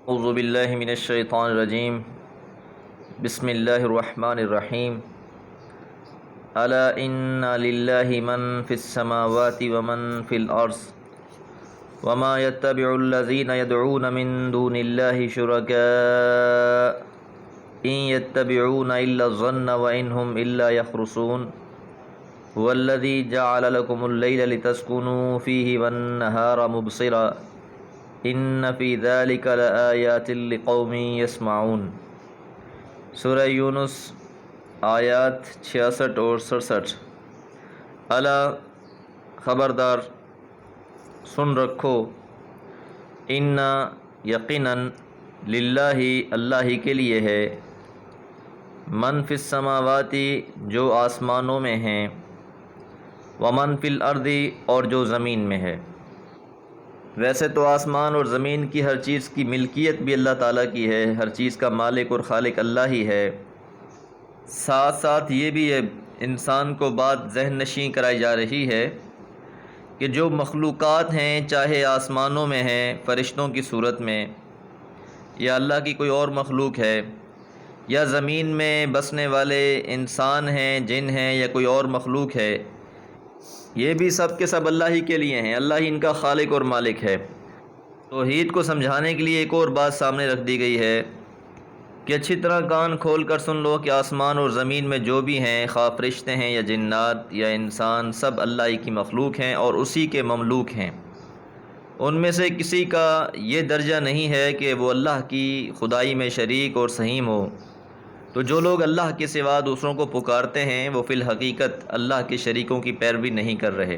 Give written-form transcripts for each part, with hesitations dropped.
اعوذ باللہ من الشیطان الرجیم بسم اللہ الرحمن الرحیم الا ان للہ من فی السماوات ومن فی الارض وما يتبع الذین يدعون من دون اللہ شرکاء ان يتبعون الا الظن وان هم الا يخرصون هو الذی جعل لكم اللیل لتسکنوا فیہ والنہار مبصرا ان فی ذلک لآیات لقوم یسمعون۔ سورہ یونس آیات 66 اور 67۔ الا خبردار، سن رکھو، ان یقیناً للہ اللہ ہی کے لیے ہے، من فی السماوات جو آسمانوں میں ہیں، ومن فی الارض اور جو زمین میں ہے۔ ویسے تو آسمان اور زمین کی ہر چیز کی ملکیت بھی اللہ تعالیٰ کی ہے، ہر چیز کا مالک اور خالق اللہ ہی ہے۔ ساتھ ساتھ یہ بھی انسان کو بات ذہن نشین کرائی جا رہی ہے کہ جو مخلوقات ہیں، چاہے آسمانوں میں ہیں فرشتوں کی صورت میں، یا اللہ کی کوئی اور مخلوق ہے، یا زمین میں بسنے والے انسان ہیں، جن ہیں، یا کوئی اور مخلوق ہے، یہ بھی سب کے سب اللہ ہی کے لیے ہیں، اللہ ہی ان کا خالق اور مالک ہے۔ توحید کو سمجھانے کے لیے ایک اور بات سامنے رکھ دی گئی ہے کہ اچھی طرح کان کھول کر سن لو کہ آسمان اور زمین میں جو بھی ہیں، خواہ فرشتے ہیں یا جنات یا انسان، سب اللہ ہی کی مخلوق ہیں اور اسی کے مملوک ہیں۔ ان میں سے کسی کا یہ درجہ نہیں ہے کہ وہ اللہ کی خدائی میں شریک اور سہیم ہو۔ تو جو لوگ اللہ کے سوا دوسروں کو پکارتے ہیں، وہ فی الحقیقت اللہ کے شریکوں کی پیروی نہیں کر رہے۔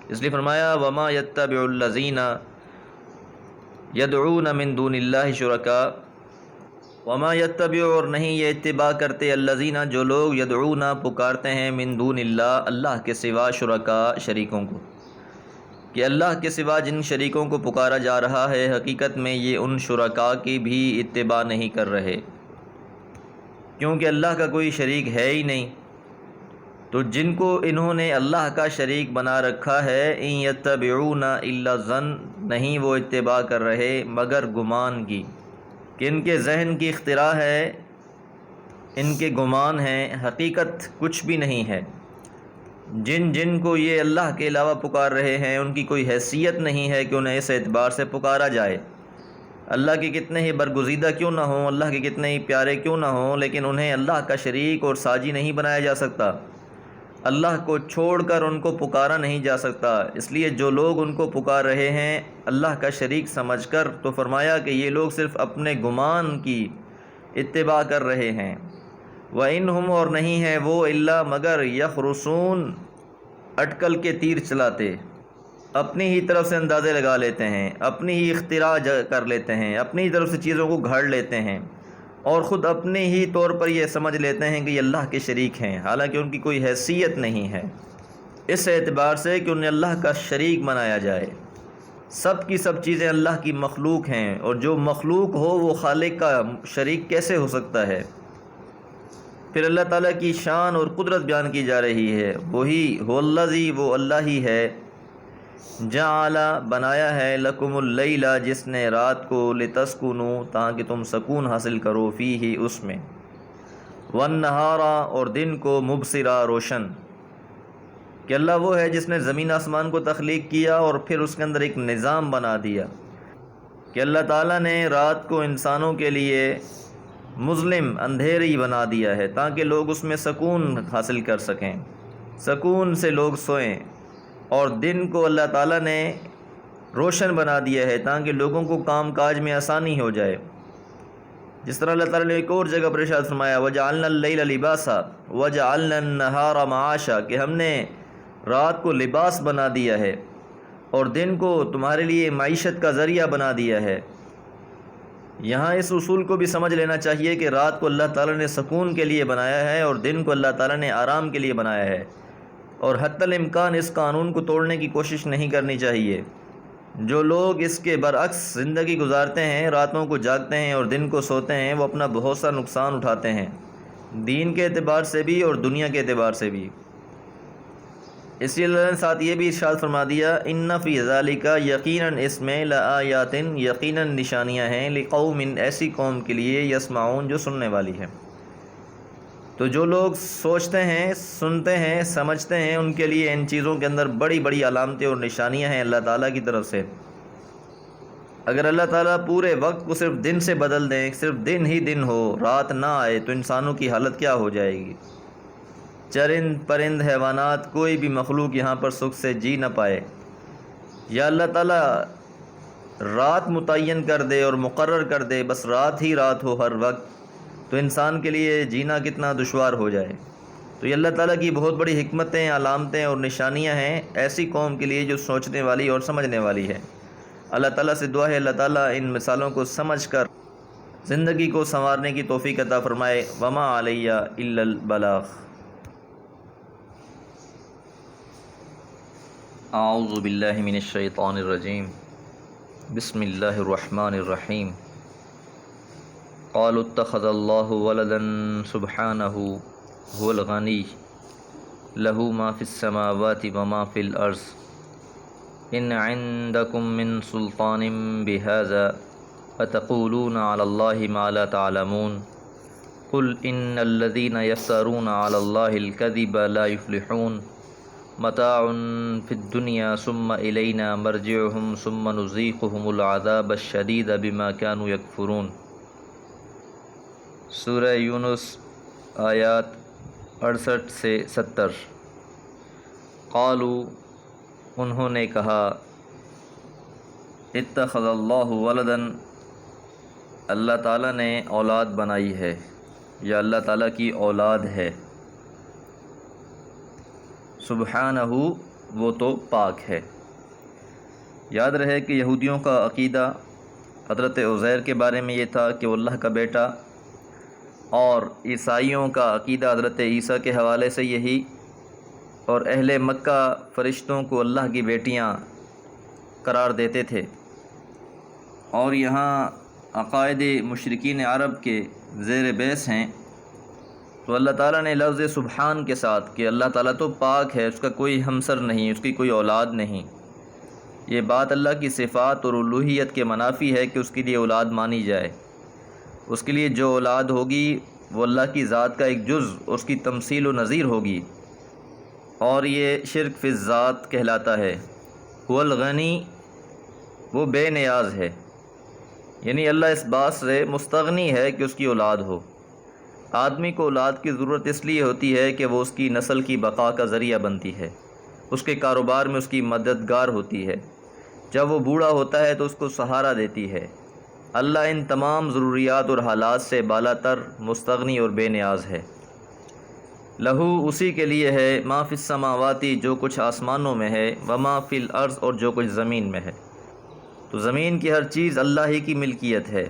اس لیے فرمایا وما یتبع الذین یدعون من دون اللہ شرکاء، وما یتبع اور نہیں یہ اتباع کرتے، الذین جو لوگ یدعون پکارتے ہیں، من دون اللہ اللہ کے سوا، شرکاء شریکوں کو، کہ اللہ کے سوا جن شریکوں کو پکارا جا رہا ہے، حقیقت میں یہ ان شرکاء کی بھی اتباع نہیں کر رہے، کیونکہ اللہ کا کوئی شریک ہے ہی نہیں۔ تو جن کو انہوں نے اللہ کا شریک بنا رکھا ہے، ان یتبعون الا الظن، نہیں وہ اتباع کر رہے مگر گمان کی، کہ ان کے ذہن کی اختراع ہے، ان کے گمان ہیں، حقیقت کچھ بھی نہیں ہے۔ جن کو یہ اللہ کے علاوہ پکار رہے ہیں، ان کی کوئی حیثیت نہیں ہے کہ انہیں اس اعتبار سے پکارا جائے۔ اللہ کے کتنے ہی برگزیدہ کیوں نہ ہوں، اللہ کے کتنے ہی پیارے کیوں نہ ہوں، لیکن انہیں اللہ کا شریک اور ساجی نہیں بنایا جا سکتا۔ اللہ کو چھوڑ کر ان کو پکارا نہیں جا سکتا۔ اس لیے جو لوگ ان کو پکار رہے ہیں اللہ کا شریک سمجھ کر، تو فرمایا کہ یہ لوگ صرف اپنے گمان کی اتباع کر رہے ہیں۔ وَإِنْهُمْ اور نہیں ہے وہ الا مگر یخرصون، اٹکل کے تیر چلاتے، اپنی ہی طرف سے اندازے لگا لیتے ہیں، اپنی ہی اختراع کر لیتے ہیں، اپنی ہی طرف سے چیزوں کو گھڑ لیتے ہیں، اور خود اپنے ہی طور پر یہ سمجھ لیتے ہیں کہ یہ اللہ کے شریک ہیں، حالانکہ ان کی کوئی حیثیت نہیں ہے اس اعتبار سے کہ انہیں اللہ کا شریک بنایا جائے۔ سب کی سب چیزیں اللہ کی مخلوق ہیں، اور جو مخلوق ہو وہ خالق کا شریک کیسے ہو سکتا ہے؟ پھر اللہ تعالیٰ کی شان اور قدرت بیان کی جا رہی ہے، وہی هو الذی، وہ اللہ ہی ہے، جعل بنایا ہے، لکم اللیل جس نے رات کو، لتسکنوا تاکہ تم سکون حاصل کرو، فیہ اس میں، والنہار اور دن کو، مبصرا روشن، کہ اللہ وہ ہے جس نے زمین آسمان کو تخلیق کیا اور پھر اس کے اندر ایک نظام بنا دیا، کہ اللہ تعالیٰ نے رات کو انسانوں کے لیے مظلم اندھیری بنا دیا ہے تاکہ لوگ اس میں سکون حاصل کر سکیں، سکون سے لوگ سوئیں، اور دن کو اللہ تعالیٰ نے روشن بنا دیا ہے تاکہ لوگوں کو کام کاج میں آسانی ہو جائے۔ جس طرح اللہ تعالیٰ نے ایک اور جگہ پر ارشاد فرمایا وَجَعَلْنَا اللَّيْلَ لِبَاسًا وَجَعَلْنَا النَّهَارَ مَعَاشًا، کہ ہم نے رات کو لباس بنا دیا ہے اور دن کو تمہارے لیے معیشت کا ذریعہ بنا دیا ہے۔ یہاں اس اصول کو بھی سمجھ لینا چاہیے کہ رات کو اللہ تعالیٰ نے سکون کے لیے بنایا ہے اور دن کو اللہ تعالیٰ نے آرام کے لیے بنایا ہے، اور حتی الامکان اس قانون کو توڑنے کی کوشش نہیں کرنی چاہیے۔ جو لوگ اس کے برعکس زندگی گزارتے ہیں، راتوں کو جاگتے ہیں اور دن کو سوتے ہیں، وہ اپنا بہت سا نقصان اٹھاتے ہیں، دین کے اعتبار سے بھی اور دنیا کے اعتبار سے بھی۔ اس لیے اللہ نے ساتھ یہ بھی ارشاد فرما دیا ان فی ذالک یقیناً اس میں لآیات یقیناً نشانیاں ہیں لقوم ایسی قوم کے لیے یسمعون جو سننے والی ہے۔ تو جو لوگ سوچتے ہیں، سنتے ہیں، سمجھتے ہیں، ان کے لیے ان چیزوں کے اندر بڑی بڑی علامتیں اور نشانیاں ہیں اللہ تعالیٰ کی طرف سے۔ اگر اللہ تعالیٰ پورے وقت کو صرف دن سے بدل دیں، صرف دن ہی دن ہو، رات نہ آئے، تو انسانوں کی حالت کیا ہو جائے گی؟ چرند پرند حیوانات کوئی بھی مخلوق یہاں پر سکھ سے جی نہ پائے۔ یا اللہ تعالیٰ رات متعین کر دے اور مقرر کر دے، بس رات ہی رات ہو ہر وقت، تو انسان کے لیے جینا کتنا دشوار ہو جائے۔ تو یہ اللہ تعالیٰ کی بہت بڑی حکمتیں، علامتیں اور نشانیاں ہیں ایسی قوم کے لیے جو سوچنے والی اور سمجھنے والی ہے۔ اللہ تعالیٰ سے دعا ہے اللہ تعالیٰ ان مثالوں کو سمجھ کر زندگی کو سنوارنے کی توفیق عطا فرمائے۔ وما علیہ الا البلاغ۔ اعوذ باللہ من الشیطان الرجیم، بسم اللہ الرحمن الرحیم۔ قالوا اتخذ اللہ ولدا سبحانہ هو الغنی له ما فی السماوات وما فی الارض ان عندکم من سلطان بهذا اتقولون علی اللہ ما لا تعلمون قل ان الذین یفترون علی اللہ الکذب لا یفلحون متاع فی الدنیا ثم الینا مرجعهم ثم نذیقهم العذاب الشدید بما كانوا یکفرون۔ سورہ یونس آیات 68 سے 70۔ قالوا انہوں نے کہا، اتخذ اللہ ولدا اللہ تعالیٰ نے اولاد بنائی ہے، یا اللہ تعالیٰ کی اولاد ہے۔ سبحانہ وہ تو پاک ہے۔ یاد رہے کہ یہودیوں کا عقیدہ حضرت عزیر کے بارے میں یہ تھا کہ وہ اللہ کا بیٹا، اور عیسائیوں کا عقیدہ حضرت عیسیٰ کے حوالے سے یہی، اور اہل مکہ فرشتوں کو اللہ کی بیٹیاں قرار دیتے تھے۔ اور یہاں عقائد مشرکین عرب کے زیر بحث ہیں۔ تو اللہ تعالیٰ نے لفظ سبحان کے ساتھ کہ اللہ تعالیٰ تو پاک ہے، اس کا کوئی ہمسر نہیں، اس کی کوئی اولاد نہیں، یہ بات اللہ کی صفات اور الوہیت کے منافی ہے کہ اس کے لیے اولاد مانی جائے۔ اس کے لیے جو اولاد ہوگی وہ اللہ کی ذات کا ایک جز، اس کی تمثیل و نظیر ہوگی، اور یہ شرک فی الذات کہلاتا ہے۔ هو الغنی وہ بے نیاز ہے، یعنی اللہ اس بات سے مستغنی ہے کہ اس کی اولاد ہو۔ آدمی کو اولاد کی ضرورت اس لیے ہوتی ہے کہ وہ اس کی نسل کی بقا کا ذریعہ بنتی ہے، اس کے کاروبار میں اس کی مددگار ہوتی ہے، جب وہ بوڑھا ہوتا ہے تو اس کو سہارا دیتی ہے۔ اللہ ان تمام ضروریات اور حالات سے بالا تر، مستغنی اور بے نیاز ہے۔ لہو اسی کے لیے ہے ما فی السماواتی جو کچھ آسمانوں میں ہے، وما فی الارض اور جو کچھ زمین میں ہے۔ تو زمین کی ہر چیز اللہ ہی کی ملکیت ہے۔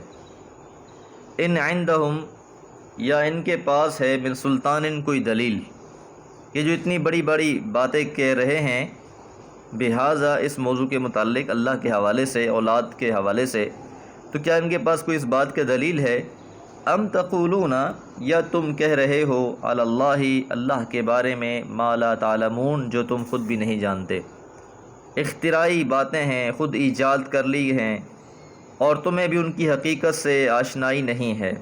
ان عندہم یا ان کے پاس ہے من سلطان کوئی دلیل، یہ جو اتنی بڑی بڑی باتیں کہہ رہے ہیں بہذا اس موضوع کے متعلق اللہ کے حوالے سے، اولاد کے حوالے سے، تو کیا ان کے پاس کوئی اس بات کے دلیل ہے؟ ام تقولون یا تم کہہ رہے ہو علی اللہ اللہ کے بارے میں ما لا تعلمون جو تم خود بھی نہیں جانتے۔ اختراعی باتیں ہیں، خود ایجاد کر لی ہیں، اور تمہیں بھی ان کی حقیقت سے آشنائی نہیں ہے۔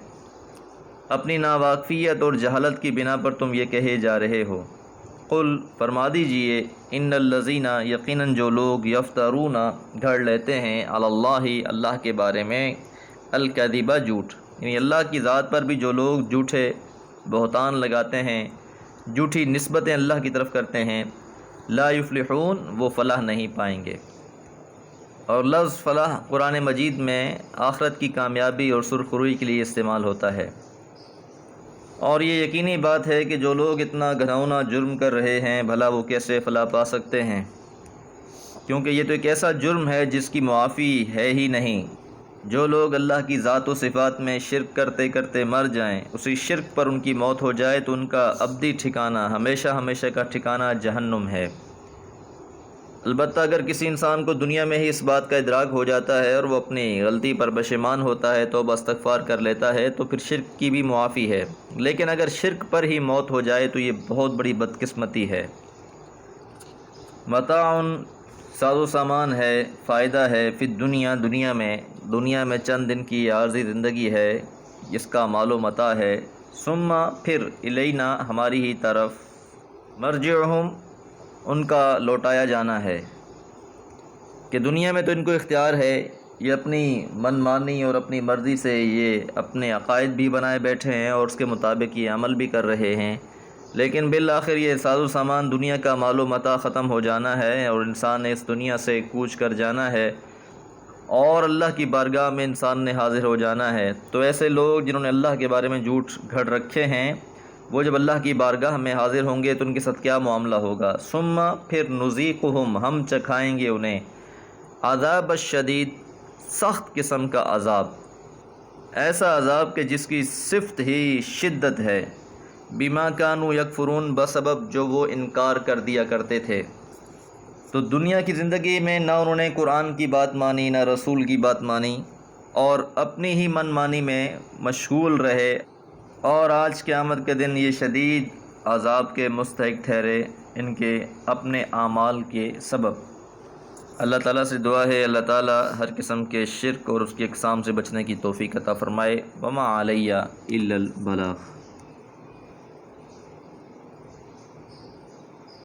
اپنی ناواقفیت اور جہالت کی بنا پر تم یہ کہے جا رہے ہو۔ قل فرما دیجئے ان الذین یقیناً جو لوگ یفترون گھڑ لیتے ہیں علی اللہ اللہ کے بارے میں الکذب جھوٹ، یعنی اللہ کی ذات پر بھی جو لوگ جھوٹے بہتان لگاتے ہیں، جھوٹی نسبتیں اللہ کی طرف کرتے ہیں، لا یفلحون وہ فلاح نہیں پائیں گے۔ اور لفظ فلاح قرآن مجید میں آخرت کی کامیابی اور سرخروئی کے لیے استعمال ہوتا ہے۔ اور یہ یقینی بات ہے کہ جو لوگ اتنا گھناؤنا جرم کر رہے ہیں، بھلا وہ کیسے فلاح پا سکتے ہیں؟ کیونکہ یہ تو ایک ایسا جرم ہے جس کی معافی ہے ہی نہیں۔ جو لوگ اللہ کی ذات و صفات میں شرک کرتے کرتے مر جائیں، اسی شرک پر ان کی موت ہو جائے تو ان کا ابدی ٹھکانہ، ہمیشہ ہمیشہ کا ٹھکانہ جہنم ہے۔ البتہ اگر کسی انسان کو دنیا میں ہی اس بات کا ادراک ہو جاتا ہے اور وہ اپنی غلطی پر پشیمان ہوتا ہے، توبہ استغفار کر لیتا ہے، تو پھر شرک کی بھی معافی ہے۔ لیکن اگر شرک پر ہی موت ہو جائے تو یہ بہت بڑی بدقسمتی ہے۔ متاعن ساز و سامان ہے، فائدہ ہے، فی الدنیا دنیا میں چند دن کی عارضی زندگی ہے جس کا مال و متاع ہے، ثم پھر الینا ہماری ہی طرف، مرجعہم ان کا لوٹایا جانا ہے، کہ دنیا میں تو ان کو اختیار ہے، یہ اپنی من مانی اور اپنی مرضی سے یہ اپنے عقائد بھی بنائے بیٹھے ہیں اور اس کے مطابق یہ عمل بھی کر رہے ہیں، لیکن بالآخر یہ ساز و سامان دنیا کا مال و متاع ختم ہو جانا ہے اور انسان نے اس دنیا سے کوچ کر جانا ہے اور اللہ کی بارگاہ میں انسان نے حاضر ہو جانا ہے۔ تو ایسے لوگ جنہوں نے اللہ کے بارے میں جھوٹ گھڑ رکھے ہیں، وہ جب اللہ کی بارگاہ میں حاضر ہوں گے تو ان کے ساتھ کیا معاملہ ہوگا؟ ثم پھر نذیقہم ہم چکھائیں گے انہیں، عذاب الشدید سخت قسم کا عذاب، ایسا عذاب کہ جس کی صفت ہی شدت ہے، بما کانوا یکفرون بسبب جو وہ انکار کر دیا کرتے تھے۔ تو دنیا کی زندگی میں نہ انہوں نے قرآن کی بات مانی، نہ رسول کی بات مانی، اور اپنی ہی من مانی میں مشغول رہے، اور آج قیامت کے دن یہ شدید عذاب کے مستحق ٹھہرے ان کے اپنے اعمال کے سبب۔ اللہ تعالیٰ سے دعا ہے اللہ تعالیٰ ہر قسم کے شرک اور اس کی اقسام سے بچنے کی توفیق عطا فرمائے۔ وما علیہ الا البلاغ۔